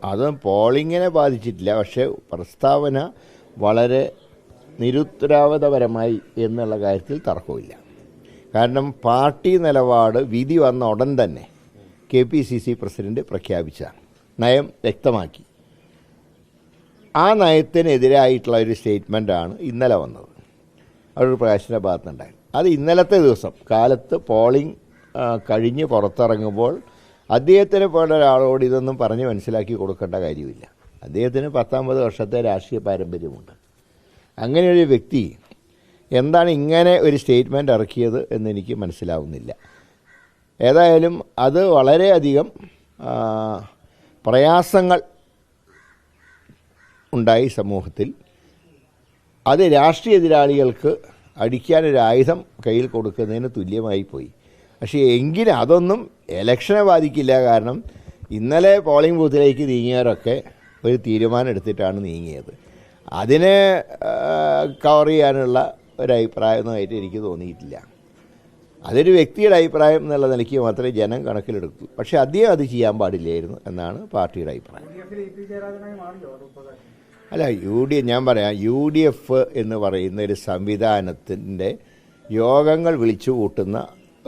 അത് പോളിങ്ങിനെ ബാധിച്ചിട്ടില്ല. പക്ഷേ പ്രസ്താവന വളരെ നിരുത്തരവാദപരമായി എന്നുള്ള കാര്യത്തിൽ തർക്കമില്ല. കാരണം പാർട്ടി നിലപാട് വിധി വന്ന ഉടൻ തന്നെ KPCC പ്രസിഡന്റ് പ്രഖ്യാപിച്ചതാണ്, നയം വ്യക്തമാക്കി. ആ നയത്തിനെതിരായിട്ടുള്ള ഒരു സ്റ്റേറ്റ്മെൻറ്റാണ് ഇന്നലെ വന്നത്, അടൂർ പ്രകാശിൻ്റെ ഭാഗത്തുനിന്നുണ്ടായത്. അത് ഇന്നലത്തെ ദിവസം കാലത്ത് പോളിംഗ് കഴിഞ്ഞ് പുറത്തിറങ്ങുമ്പോൾ അദ്ദേഹത്തിനെ പോലെ ഒരാളോട് ഇതൊന്നും പറഞ്ഞ് മനസ്സിലാക്കി കൊടുക്കേണ്ട കാര്യമില്ല. അദ്ദേഹത്തിന് 19 വർഷത്തെ രാഷ്ട്രീയ പാരമ്പര്യമുണ്ട്. അങ്ങനെ ഒരു വ്യക്തി എന്താണ് ഇങ്ങനെ ഒരു സ്റ്റേറ്റ്മെൻറ്റ് ഇറക്കിയത് എന്നെനിക്ക് മനസ്സിലാവുന്നില്ല. ഏതായാലും അത് വളരെയധികം പ്രയാസങ്ങൾ ഉണ്ടായി സമൂഹത്തിൽ. അത് രാഷ്ട്രീയ എതിരാളികൾക്ക് അടിക്കാനൊരു ആയുധം കയ്യിൽ കൊടുക്കുന്നതിന് തുല്യമായി പോയി. പക്ഷേ എങ്കിലും അതൊന്നും ഇലക്ഷനെ ബാധിക്കില്ല. കാരണം ഇന്നലെ പോളിംഗ് ബൂത്തിലേക്ക് നീങ്ങിയവരൊക്കെ ഒരു തീരുമാനം എടുത്തിട്ടാണ് നീങ്ങിയത്. അതിനെ കവർ ചെയ്യാനുള്ള ഒരഭിപ്രായമൊന്നുമായിട്ട് എനിക്ക് തോന്നിയിട്ടില്ല. അതൊരു വ്യക്തിയുടെ അഭിപ്രായം എന്നുള്ള നിലയ്ക്ക് മാത്രമേ ജനം കണക്കിലെടുക്കൂ. പക്ഷേ അദ്ദേഹം അത് ചെയ്യാൻ പാടില്ലായിരുന്നു എന്നാണ് പാർട്ടിയുടെ അഭിപ്രായം. അല്ല, ഞാൻ പറയാം, UDF എന്ന് പറയുന്ന ഒരു സംവിധാനത്തിൻ്റെ യോഗങ്ങൾ വിളിച്ചു കൂട്ടുന്ന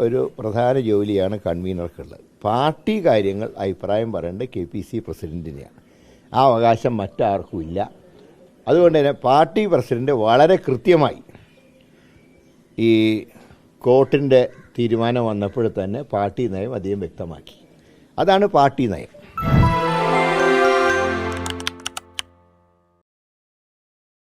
ഒരു പ്രധാന ജോലിയാണ് കൺവീനർക്കുള്ളത്. പാർട്ടി കാര്യങ്ങൾ അഭിപ്രായം പറയേണ്ടത് KPC പ്രസിഡൻറ്റിനെയാണ്. ആ അവകാശം മറ്റാർക്കും ഇല്ല. അതുകൊണ്ട് തന്നെ പാർട്ടി പ്രസിഡന്റ് വളരെ കൃത്യമായി ഈ കോർട്ടിൻ്റെ തീരുമാനം വന്നപ്പോൾ തന്നെ പാർട്ടി നയം അദ്ദേഹം വ്യക്തമാക്കി. അതാണ് പാർട്ടി നയം.